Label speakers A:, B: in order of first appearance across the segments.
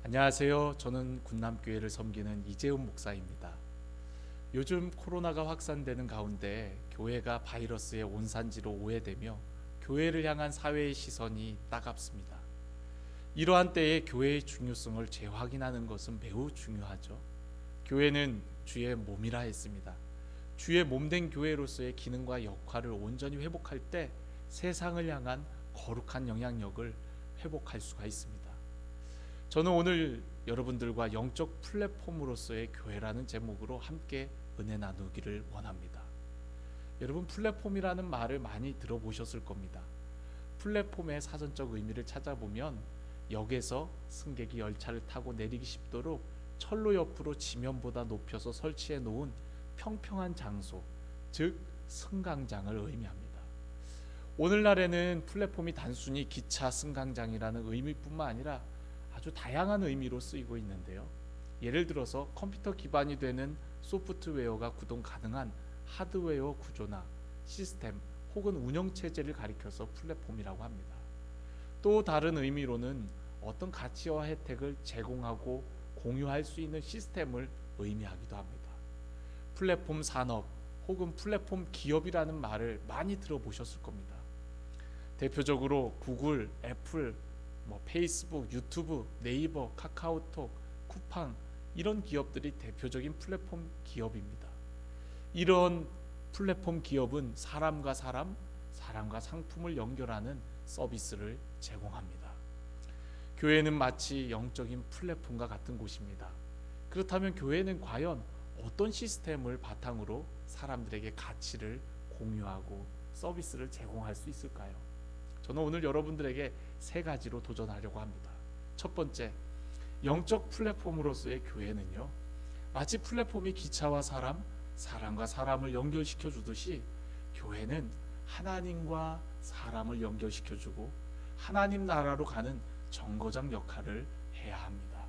A: 안녕하세요. 저는 군남교회를 섬기는 이재훈 목사입니다. 요즘 코로나가 확산되는 가운데 교회가 바이러스의 온산지로 오해되며 교회를 향한 사회의 시선이 따갑습니다. 이러한 때에 교회의 중요성을 재확인하는 것은 매우 중요하죠. 교회는 주의 몸이라 했습니다. 주의 몸된 교회로서의 기능과 역할을 온전히 회복할 때 세상을 향한 거룩한 영향력을 회복할 수가 있습니다. 저는 오늘 여러분들과 영적 플랫폼으로서의 교회라는 제목으로 함께 은혜 나누기를 원합니다. 여러분, 플랫폼이라는 말을 많이 들어보셨을 겁니다. 플랫폼의 사전적 의미를 찾아보면 역에서 승객이 열차를 타고 내리기 쉽도록 철로 옆으로 지면보다 높여서 설치해 놓은 평평한 장소, 즉 승강장을 의미합니다. 오늘날에는 플랫폼이 단순히 기차 승강장이라는 의미뿐만 아니라 아주 다양한 의미로 쓰이고 있는데요. 예를 들어서 컴퓨터 기반이 되는 소프트웨어가 구동 가능한 하드웨어 구조나 시스템 혹은 운영체제를 가리켜서 플랫폼이라고 합니다. 또 다른 의미로는 어떤 가치와 혜택을 제공하고 공유할 수 있는 시스템을 의미하기도 합니다. 플랫폼 산업 혹은 플랫폼 기업이라는 말을 많이 들어보셨을 겁니다. 대표적으로 구글, 애플, 페이스북, 유튜브, 네이버, 카카오톡, 쿠팡 이런 기업들이 대표적인 플랫폼 기업입니다. 이런 플랫폼 기업은 사람과 사람, 사람과 상품을 연결하는 서비스를 제공합니다. 교회는 마치 영적인 플랫폼과 같은 곳입니다. 그렇다면 교회는 과연 어떤 시스템을 바탕으로 사람들에게 가치를 공유하고 서비스를 제공할 수 있을까요? 저는 오늘 여러분들에게 세 가지로 도전하려고 합니다. 첫 번째, 영적 플랫폼으로서의 교회는요, 마치 플랫폼이 기차와 사람, 사람과 사람을 연결시켜 주듯이 교회는 하나님과 사람을 연결시켜 주고 하나님 나라로 가는 정거장 역할을 해야 합니다.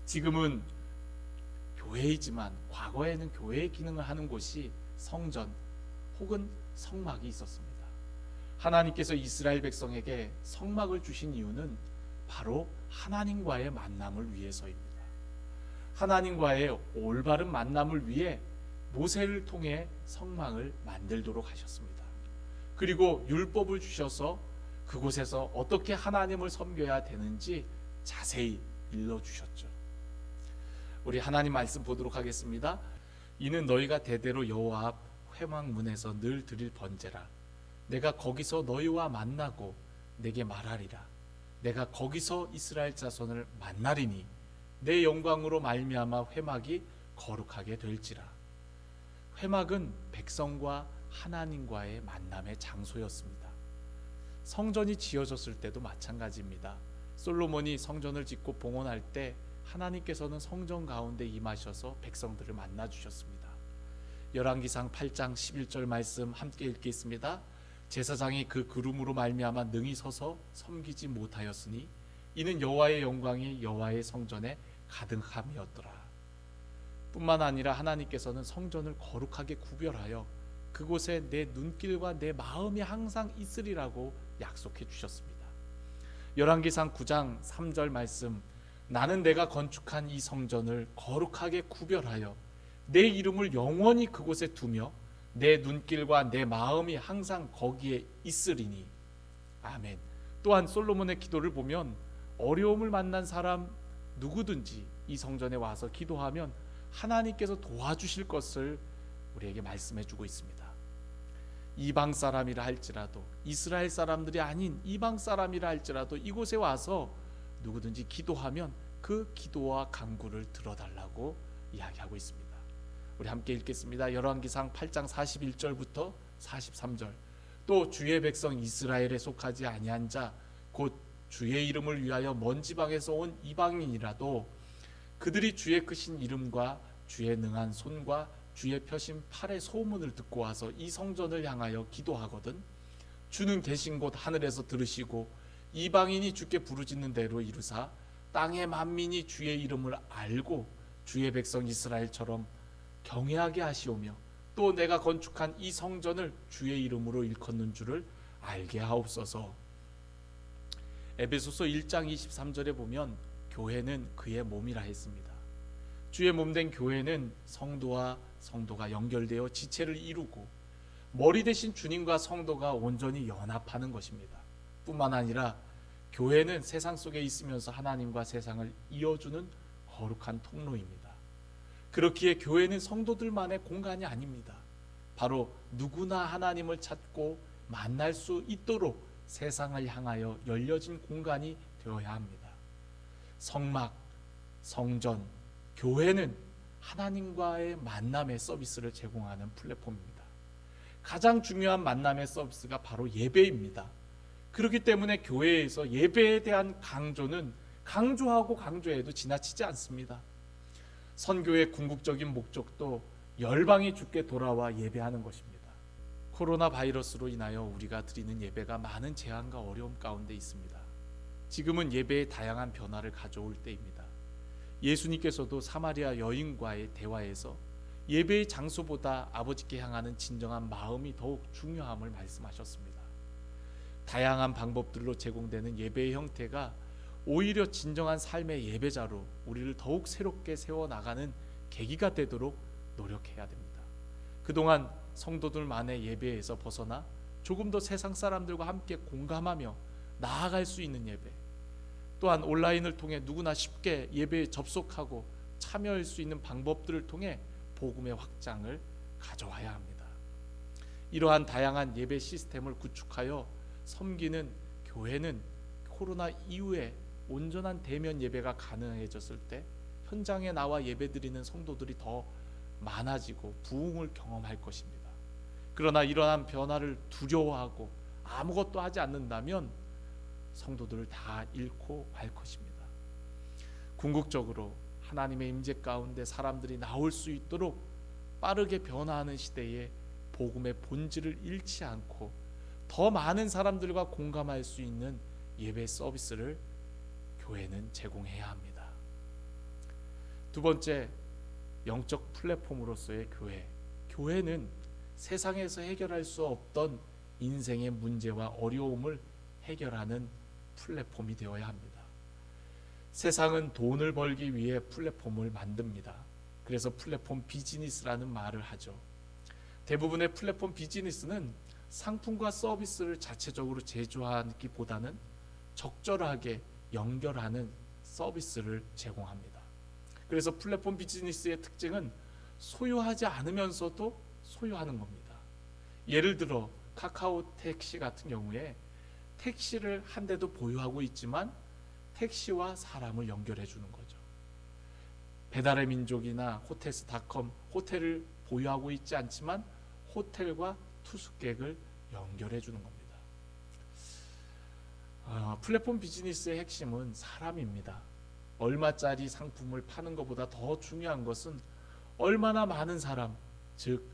A: 지금은 교회이지만 과거에는 교회의 기능을 하는 곳이 성전 혹은 성막이 있었습니다. 하나님께서 이스라엘 백성에게 성막을 주신 이유는 바로 하나님과의 만남을 위해서입니다. 하나님과의 올바른 만남을 위해 모세를 통해 성막을 만들도록 하셨습니다. 그리고 율법을 주셔서 그곳에서 어떻게 하나님을 섬겨야 되는지 자세히 일러주셨죠. 우리 하나님 말씀 보도록 하겠습니다. 이는 너희가 대대로 여호와 앞 회막문에서 늘 드릴 번제라. 내가 거기서 너희와 만나고 내게 말하리라. 내가 거기서 이스라엘 자손을 만나리니 내 영광으로 말미암아 회막이 거룩하게 될지라. 회막은 백성과 하나님과의 만남의 장소였습니다. 성전이 지어졌을 때도 마찬가지입니다. 솔로몬이 성전을 짓고 봉헌할 때 하나님께서는 성전 가운데 임하셔서 백성들을 만나 주셨습니다. 열왕기상 8장 11절 말씀 함께 읽겠습니다. 제사장이 그 구름으로 말미암아 능히 서서 섬기지 못하였으니 이는 여호와의 영광이 여호와의 성전에 가득함이었더라. 뿐만 아니라 하나님께서는 성전을 거룩하게 구별하여 그곳에 내 눈길과 내 마음이 항상 있으리라고 약속해 주셨습니다. 열왕기상 9장 3절 말씀, 나는 내가 건축한 이 성전을 거룩하게 구별하여 내 이름을 영원히 그곳에 두며 내 눈길과 내 마음이 항상 거기에 있으리니. 아멘. 또한 솔로몬의 기도를 보면 어려움을 만난 사람 누구든지 이 성전에 와서 기도하면 하나님께서 도와주실 것을 우리에게 말씀해 주고 있습니다. 이방 사람이라 할지라도, 이스라엘 사람들이 아닌 이방 사람이라 할지라도 이곳에 와서 누구든지 기도하면 그 기도와 간구를 들어달라고 이야기하고 있습니다. 우리 함께 읽겠습니다. 열왕기상 8장 41절부터 43절. 또 주의 백성 이스라엘에 속하지 아니한 자 곧 주의 이름을 위하여 먼 지방에서 온 이방인이라도 그들이 주의 크신 이름과 주의 능한 손과 주의 펴신 팔의 소문을 듣고 와서 이 성전을 향하여 기도하거든 주는 계신 곳 하늘에서 들으시고 이방인이 주께 부르짖는 대로 이루사 땅의 만민이 주의 이름을 알고 주의 백성 이스라엘처럼 경외하게 하시오며 또 내가 건축한 이 성전을 주의 이름으로 일컫는 줄을 알게 하옵소서. 에베소서 1장 23절에 보면 교회는 그의 몸이라 했습니다. 주의 몸된 교회는 성도와 성도가 연결되어 지체를 이루고 머리 대신 주님과 성도가 온전히 연합하는 것입니다. 뿐만 아니라 교회는 세상 속에 있으면서 하나님과 세상을 이어주는 거룩한 통로입니다. 그렇기에 교회는 성도들만의 공간이 아닙니다. 바로 누구나 하나님을 찾고 만날 수 있도록 세상을 향하여 열려진 공간이 되어야 합니다. 성막, 성전, 교회는 하나님과의 만남의 서비스를 제공하는 플랫폼입니다. 가장 중요한 만남의 서비스가 바로 예배입니다. 그렇기 때문에 교회에서 예배에 대한 강조는 강조하고 강조해도 지나치지 않습니다. 선교의 궁극적인 목적도 열방이 주께 돌아와 예배하는 것입니다. 코로나 바이러스로 인하여 우리가 드리는 예배가 많은 제한과 어려움 가운데 있습니다. 지금은 예배의 다양한 변화를 가져올 때입니다. 예수님께서도 사마리아 여인과의 대화에서 예배의 장소보다 아버지께 향하는 진정한 마음이 더욱 중요함을 말씀하셨습니다. 다양한 방법들로 제공되는 예배의 형태가 오히려 진정한 삶의 예배자로 우리를 더욱 새롭게 세워나가는 계기가 되도록 노력해야 됩니다. 그동안 성도들만의 예배에서 벗어나 조금 더 세상 사람들과 함께 공감하며 나아갈 수 있는 예배, 또한 온라인을 통해 누구나 쉽게 예배에 접속하고 참여할 수 있는 방법들을 통해 복음의 확장을 가져와야 합니다. 이러한 다양한 예배 시스템을 구축하여 섬기는 교회는 코로나 이후에 온전한 대면 예배가 가능해졌을 때 현장에 나와 예배드리는 성도들이 더 많아지고 부흥을 경험할 것입니다. 그러나 이러한 변화를 두려워하고 아무것도 하지 않는다면 성도들을 다 잃고 말 것입니다. 궁극적으로 하나님의 임재 가운데 사람들이 나올 수 있도록 빠르게 변화하는 시대에 복음의 본질을 잃지 않고 더 많은 사람들과 공감할 수 있는 예배 서비스를 교회는 제공해야 합니다. 두 번째, 영적 플랫폼으로서의 교회. 교회는 세상에서 해결할 수 없던 인생의 문제와 어려움을 해결하는 플랫폼이 되어야 합니다. 세상은 돈을 벌기 위해 플랫폼을 만듭니다. 그래서 플랫폼 비즈니스라는 말을 하죠. 대부분의 플랫폼 비즈니스는 상품과 서비스를 자체적으로 제조하기보다는 적절하게 연결하는 서비스를 제공합니다. 그래서 플랫폼 비즈니스의 특징은 소유하지 않으면서도 소유하는 겁니다. 예를 들어 카카오 택시 같은 경우에 택시를 한 대도 보유하고 있지만 택시와 사람을 연결해 주는 거죠. 배달의 민족이나 호텔스닷컴, 호텔을 보유하고 있지 않지만 호텔과 투숙객을 연결해 주는 겁니다. 플랫폼 비즈니스의 핵심은 사람입니다. 얼마짜리 상품을 파는 것보다 더 중요한 것은 얼마나 많은 사람, 즉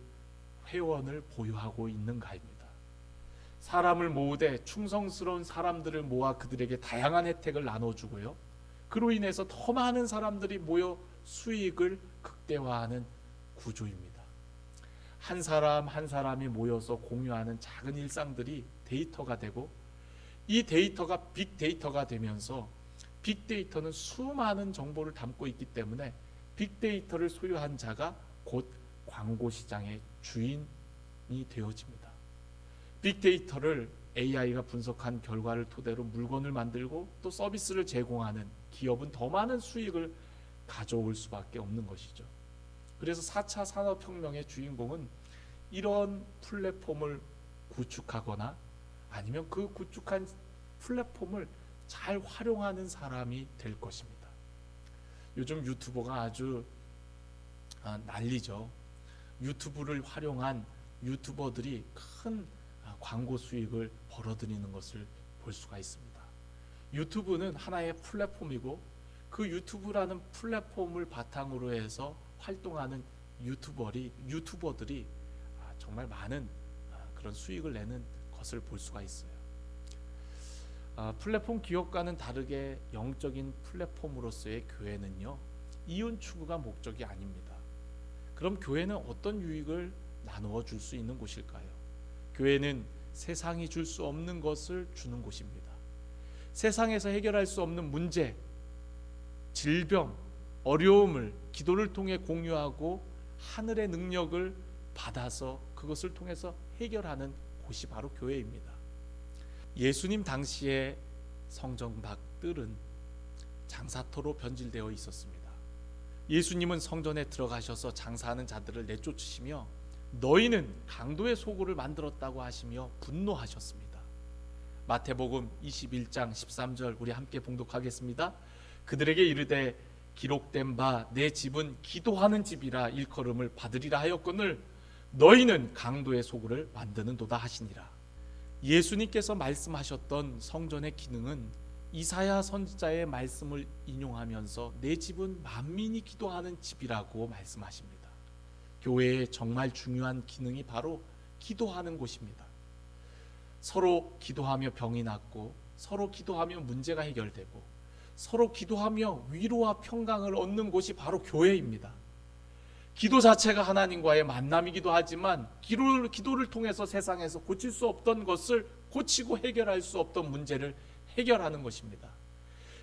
A: 회원을 보유하고 있는가입니다. 사람을 모으되 충성스러운 사람들을 모아 그들에게 다양한 혜택을 나눠주고요. 그로 인해서 더 많은 사람들이 모여 수익을 극대화하는 구조입니다. 한 사람 한 사람이 모여서 공유하는 작은 일상들이 데이터가 되고 이 데이터가 빅데이터가 되면서 빅데이터는 수많은 정보를 담고 있기 때문에 빅데이터를 소유한 자가 곧 광고 시장의 주인이 되어집니다. 빅데이터를 AI가 분석한 결과를 토대로 물건을 만들고 또 서비스를 제공하는 기업은 더 많은 수익을 가져올 수밖에 없는 것이죠. 그래서 4차 산업혁명의 주인공은 이런 플랫폼을 구축하거나 아니면 그 구축한 플랫폼을 잘 활용하는 사람이 될 것입니다. 요즘 유튜버가 아주 난리죠. 유튜브를 활용한 유튜버들이 큰 광고 수익을 벌어들이는 것을 볼 수가 있습니다. 유튜브는 하나의 플랫폼이고 그 유튜브라는 플랫폼을 바탕으로 해서 활동하는 유튜버들이 정말 많은 그런 수익을 내는 것을 볼 수가 있어요. 플랫폼 기업과는 다르게 영적인 플랫폼으로서의 교회는요, 이윤 추구가 목적이 아닙니다. 그럼 교회는 어떤 유익을 나누어 줄 수 있는 곳일까요? 교회는 세상이 줄 수 없는 것을 주는 곳입니다. 세상에서 해결할 수 없는 문제, 질병, 어려움을 기도를 통해 공유하고 하늘의 능력을 받아서 그것을 통해서 해결하는 곳이 바로 교회입니다. 예수님 당시에 성전 밖 뜰은 장사터로 변질되어 있었습니다. 예수님은 성전에 들어가셔서 장사하는 자들을 내쫓으시며 너희는 강도의 소굴을 만들었다고 하시며 분노하셨습니다. 마태복음 21장 13절 우리 함께 봉독하겠습니다. 그들에게 이르되 기록된 바 내 집은 기도하는 집이라 일컬음을 받으리라 하였거늘 너희는 강도의 소굴을 만드는도다 하시니라. 예수님께서 말씀하셨던 성전의 기능은 이사야 선지자의 말씀을 인용하면서 내 집은 만민이 기도하는 집이라고 말씀하십니다. 교회의 정말 중요한 기능이 바로 기도하는 곳입니다. 서로 기도하며 병이 낫고 서로 기도하며 문제가 해결되고 서로 기도하며 위로와 평강을 얻는 곳이 바로 교회입니다. 기도 자체가 하나님과의 만남이기도 하지만 기도를 통해서 세상에서 고칠 수 없던 것을 고치고 해결할 수 없던 문제를 해결하는 것입니다.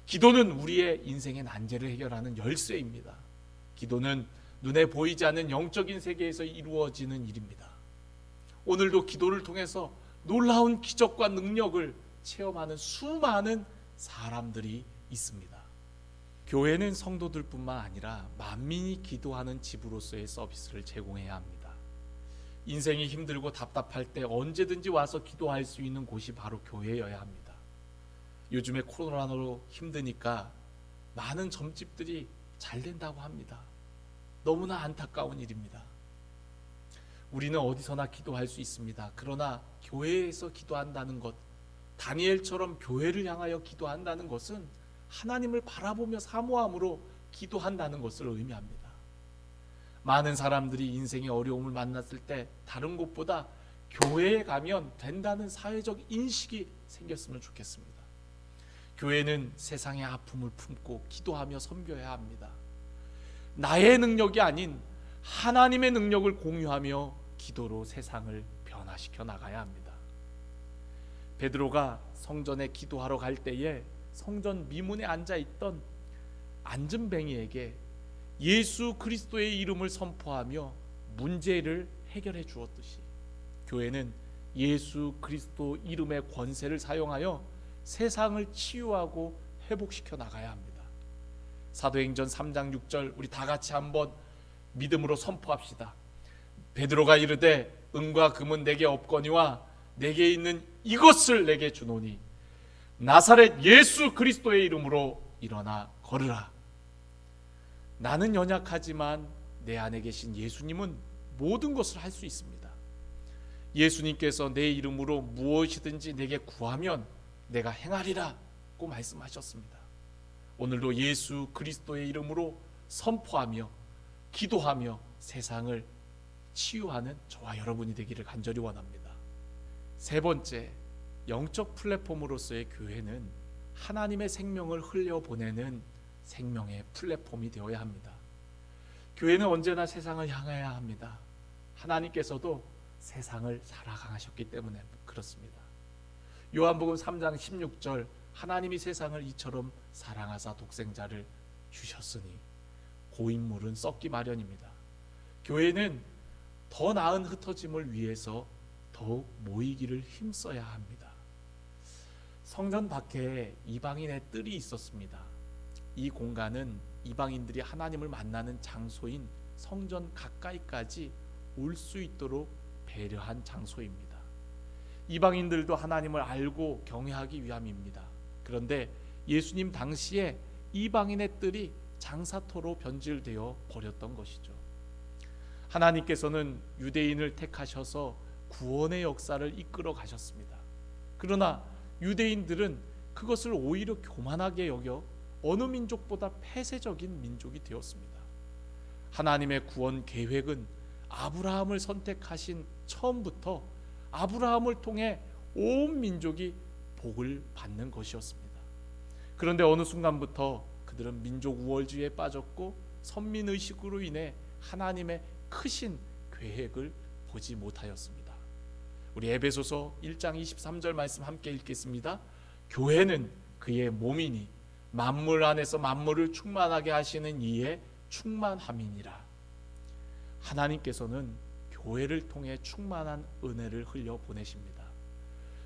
A: 기도는 우리의 인생의 난제를 해결하는 열쇠입니다. 기도는 눈에 보이지 않는 영적인 세계에서 이루어지는 일입니다. 오늘도 기도를 통해서 놀라운 기적과 능력을 체험하는 수많은 사람들이 있습니다. 교회는 성도들뿐만 아니라 만민이 기도하는 집으로서의 서비스를 제공해야 합니다. 인생이 힘들고 답답할 때 언제든지 와서 기도할 수 있는 곳이 바로 교회여야 합니다. 요즘에 코로나로 힘드니까 많은 점집들이 잘 된다고 합니다. 너무나 안타까운 일입니다. 우리는 어디서나 기도할 수 있습니다. 그러나 교회에서 기도한다는 것, 다니엘처럼 교회를 향하여 기도한다는 것은 하나님을 바라보며 사모함으로 기도한다는 것을 의미합니다. 많은 사람들이 인생의 어려움을 만났을 때 다른 곳보다 교회에 가면 된다는 사회적 인식이 생겼으면 좋겠습니다. 교회는 세상의 아픔을 품고 기도하며 섬겨야 합니다. 나의 능력이 아닌 하나님의 능력을 공유하며 기도로 세상을 변화시켜 나가야 합니다. 베드로가 성전에 기도하러 갈 때에 성전 미문에 앉아있던 안전뱅이에게 예수 그리스도의 이름을 선포하며 문제를 해결해 주었듯이 교회는 예수 그리스도 이름의 권세를 사용하여 세상을 치유하고 회복시켜 나가야 합니다. 사도행전 3장 6절 우리 다 같이 한번 믿음으로 선포합시다. 베드로가 이르되 은과 금은 내게 없거니와 내게 있는 이것을 내게 주노니 나사렛 예수 그리스도의 이름으로 일어나 걸으라. 나는 연약하지만 내 안에 계신 예수님은 모든 것을 할 수 있습니다. 예수님께서 내 이름으로 무엇이든지 내게 구하면 내가 행하리라고 말씀하셨습니다. 오늘도 예수 그리스도의 이름으로 선포하며 기도하며 세상을 치유하는 저와 여러분이 되기를 간절히 원합니다. 세 번째, 영적 플랫폼으로서의 교회는 하나님의 생명을 흘려보내는 생명의 플랫폼이 되어야 합니다. 교회는 언제나 세상을 향해야 합니다. 하나님께서도 세상을 사랑하셨기 때문에 그렇습니다. 요한복음 3장 16절 하나님이 세상을 이처럼 사랑하사 독생자를 주셨으니 고인물은 썩기 마련입니다. 교회는 더 나은 흩어짐을 위해서 더욱 모이기를 힘써야 합니다. 성전 밖에 이방인의 뜰이 있었습니다. 이 공간은 이방인들이 하나님을 만나는 장소인 성전 가까이까지 올 수 있도록 배려한 장소입니다. 이방인들도 하나님을 알고 경외하기 위함입니다. 그런데 예수님 당시에 이방인의 뜰이 장사터로 변질되어 버렸던 것이죠. 하나님께서는 유대인을 택하셔서 구원의 역사를 이끌어 가셨습니다. 그러나 유대인들은 그것을 오히려 교만하게 여겨 어느 민족보다 폐쇄적인 민족이 되었습니다. 하나님의 구원 계획은 아브라함을 선택하신 처음부터 아브라함을 통해 온 민족이 복을 받는 것이었습니다. 그런데 어느 순간부터 그들은 민족 우월주의에 빠졌고 선민의식으로 인해 하나님의 크신 계획을 보지 못하였습니다. 우리 에베소서 1장 23절 말씀 함께 읽겠습니다. 교회는 그의 몸이니 만물 안에서 만물을 충만하게 하시는 이의 충만함이니라. 하나님께서는 교회를 통해 충만한 은혜를 흘려 보내십니다.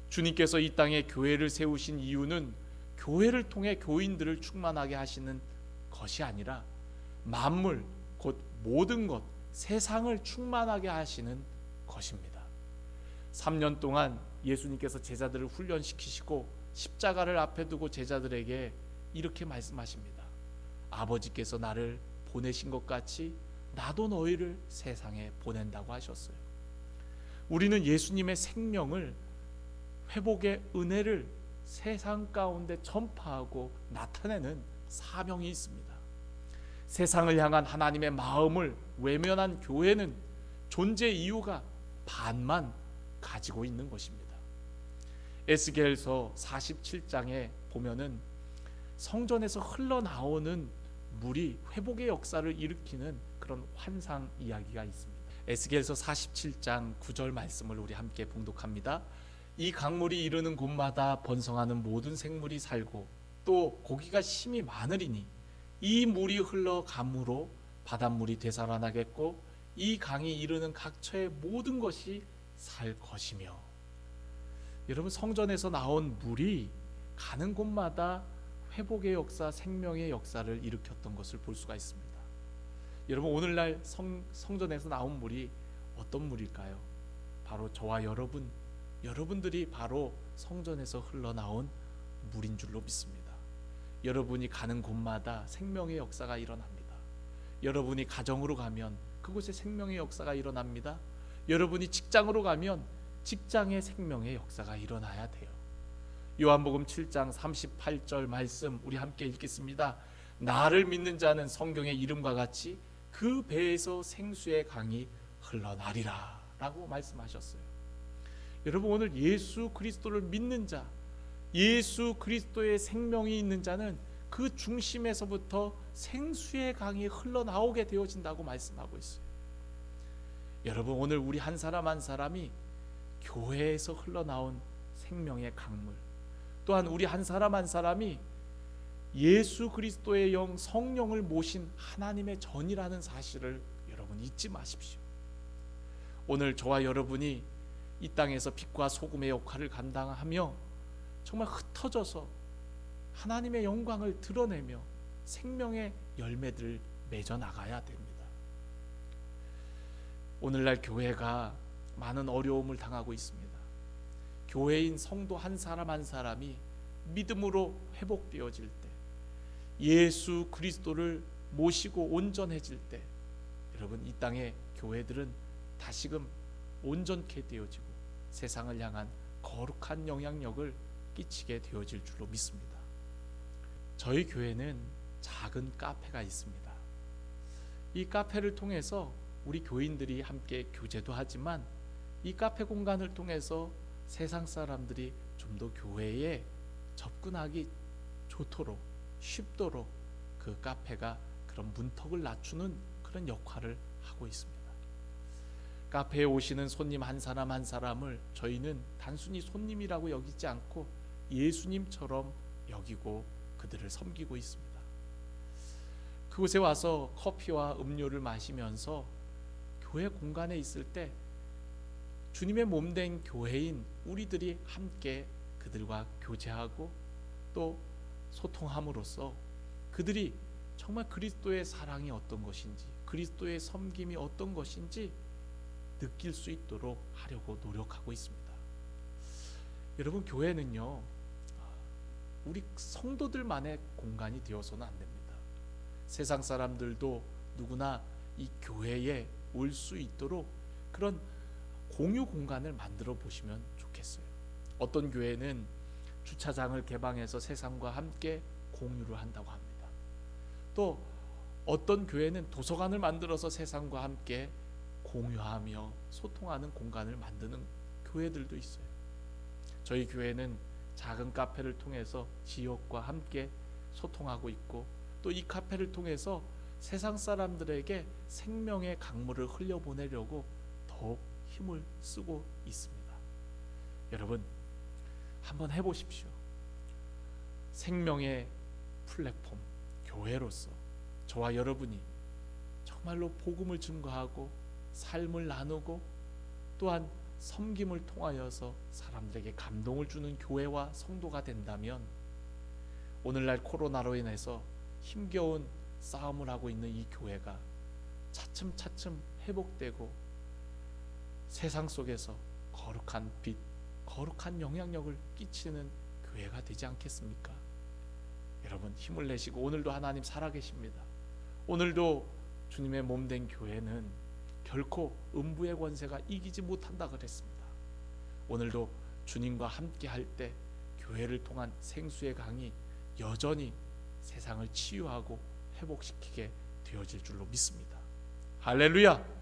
A: 주님께서 이 땅에 교회를 세우신 이유는 교회를 통해 교인들을 충만하게 하시는 것이 아니라 만물, 곧 모든 것, 세상을 충만하게 하시는 것입니다. 3년 동안 예수님께서 제자들을 훈련시키시고 십자가를 앞에 두고 제자들에게 이렇게 말씀하십니다. 아버지께서 나를 보내신 것 같이 나도 너희를 세상에 보낸다고 하셨어요. 우리는 예수님의 생명을, 회복의 은혜를 세상 가운데 전파하고 나타내는 사명이 있습니다. 세상을 향한 하나님의 마음을 외면한 교회는 존재 이유가 반만 가지고 있는 것입니다. 에스겔서 47장에 보면은 성전에서 흘러나오는 물이 회복의 역사를 일으키는 그런 환상 이야기가 있습니다. 에스겔서 47장 9절 말씀을 우리 함께 봉독합니다. 이 강물이 이르는 곳마다 번성하는 모든 생물이 살고 또 고기가 심히 많으리니 이 물이 흘러감으로 바닷물이 되살아나겠고 이 강이 이르는 각처의 모든 것이 살 것이며. 여러분, 성전에서 나온 물이 가는 곳마다 회복의 역사, 생명의 역사를 일으켰던 것을 볼 수가 있습니다. 여러분, 오늘날 성전에서 나온 물이 어떤 물일까요? 바로 저와 여러분들이 바로 성전에서 흘러나온 물인 줄로 믿습니다. 여러분이 가는 곳마다 생명의 역사가 일어납니다. 여러분이 가정으로 가면 그곳에 생명의 역사가 일어납니다. 여러분이 직장으로 가면 직장의 생명의 역사가 일어나야 돼요. 요한복음 7장 38절 말씀 우리 함께 읽겠습니다. 나를 믿는 자는 성경의 이름과 같이 그 배에서 생수의 강이 흘러나리라 라고 말씀하셨어요. 여러분, 오늘 예수 그리스도를 믿는 자, 예수 그리스도의 생명이 있는 자는 그 중심에서부터 생수의 강이 흘러나오게 되어진다고 말씀하고 있어요. 여러분, 오늘 우리 한 사람 한 사람이 교회에서 흘러나온 생명의 강물, 또한 우리 한 사람 한 사람이 예수 그리스도의 영 성령을 모신 하나님의 전이라는 사실을 여러분 잊지 마십시오. 오늘 저와 여러분이 이 땅에서 빛과 소금의 역할을 감당하며 정말 흩어져서 하나님의 영광을 드러내며 생명의 열매들을 맺어 나가야 됩니다. 오늘날 교회가 많은 어려움을 당하고 있습니다. 교회인 성도 한 사람 한 사람이 믿음으로 회복되어질 때, 예수 그리스도를 모시고 온전해질 때, 여러분, 이 땅의 교회들은 다시금 온전케 되어지고 세상을 향한 거룩한 영향력을 끼치게 되어질 줄로 믿습니다. 저희 교회는 작은 카페가 있습니다. 이 카페를 통해서 우리 교인들이 함께 교제도 하지만 이 카페 공간을 통해서 세상 사람들이 좀 더 교회에 접근하기 좋도록, 쉽도록 그 카페가 그런 문턱을 낮추는 그런 역할을 하고 있습니다. 카페에 오시는 손님 한 사람 한 사람을 저희는 단순히 손님이라고 여기지 않고 예수님처럼 여기고 그들을 섬기고 있습니다. 그곳에 와서 커피와 음료를 마시면서 교회 공간에 있을 때 주님의 몸된 교회인 우리들이 함께 그들과 교제하고 또 소통함으로써 그들이 정말 그리스도의 사랑이 어떤 것인지, 그리스도의 섬김이 어떤 것인지 느낄 수 있도록 하려고 노력하고 있습니다. 여러분, 교회는요, 우리 성도들만의 공간이 되어서는 안 됩니다. 세상 사람들도 누구나 이 교회에 올 수 있도록 그런 공유 공간을 만들어 보시면 좋겠어요. 어떤 교회는 주차장을 개방해서 세상과 함께 공유를 한다고 합니다. 또 어떤 교회는 도서관을 만들어서 세상과 함께 공유하며 소통하는 공간을 만드는 교회들도 있어요. 저희 교회는 작은 카페를 통해서 지역과 함께 소통하고 있고 또 이 카페를 통해서 세상 사람들에게 생명의 강물을 흘려보내려고 더욱 힘을 쓰고 있습니다. 여러분, 한번 해보십시오. 생명의 플랫폼 교회로서 저와 여러분이 정말로 복음을 증거하고 삶을 나누고 또한 섬김을 통하여서 사람들에게 감동을 주는 교회와 성도가 된다면 오늘날 코로나로 인해서 힘겨운 싸움을 하고 있는 이 교회가 차츰차츰 회복되고 세상 속에서 거룩한 빛, 거룩한 영향력을 끼치는 교회가 되지 않겠습니까? 여러분 힘을 내시고 오늘도 하나님 살아계십니다. 오늘도 주님의 몸된 교회는 결코 음부의 권세가 이기지 못한다 그랬습니다. 오늘도 주님과 함께 할 때 교회를 통한 생수의 강이 여전히 세상을 치유하고 회복시키게 되어질 줄로 믿습니다. 할렐루야!